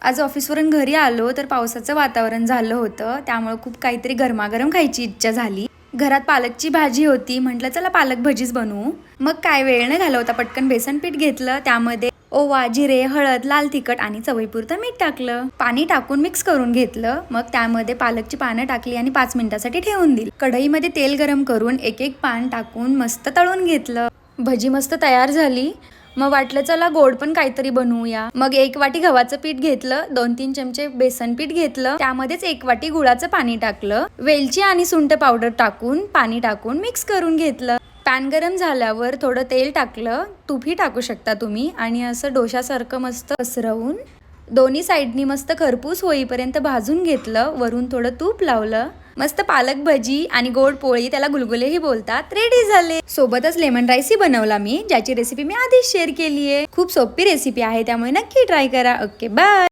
आज ऑफिसवरून घरी आलो तर पावसाचं वातावरण झालं होतं, त्यामुळे खूप काहीतरी गरमागरम खायची इच्छा झाली. घरात पालकची भाजी होती, म्हटलं चला पालक भजीच बनवू. मग काय वेळ न घालवता पटकन बेसन पीठ घेतलं, त्यामध्ये ओवा, जिरे, हळद, लाल तिखट आणि चवीपुरतं मीठ टाकलं. पाणी टाकून मिक्स करून घेतलं. मग त्यामध्ये पालकची पानं टाकली आणि 5 मिनिटासाठी ठेवून दिली. कढईमध्ये तेल गरम करून एक एक पान टाकून मस्त तळून घेतलं. भजी मस्त तयार झाली. मग वाटलं चला गोड पण काहीतरी बनवूया. मग 1 वाटी गव्हाचं पीठ घेतलं, 2-3 चमचे बेसन पीठ घेतलं, त्यामध्येच 1 वाटी गुळाचं पाणी टाकलं, वेलची आणि सुंठ पावडर टाकून पाणी टाकून मिक्स करून घेतलं. पॅन गरम झाल्यावर थोडं तेल टाकलं, तूपही टाकू शकता तुम्ही, आणि असं डोशासारखं मस्त पसरवून दोन्ही साईडनी मस्त खरपूस होईपर्यंत भाजून घेतलं. वरून थोडं तूप लावलं. मस्त पालक भजी आणि गोड पोळी, त्याला गुलगुलेही बोलतात, रेडी झाले. सोबतच लेमन राईसही बनवला मी, ज्याची रेसिपी मी आधीच शेअर केली आहे. खूप सोपी रेसिपी आहे, त्यामुळे नक्की ट्राय करा. Okay, bye.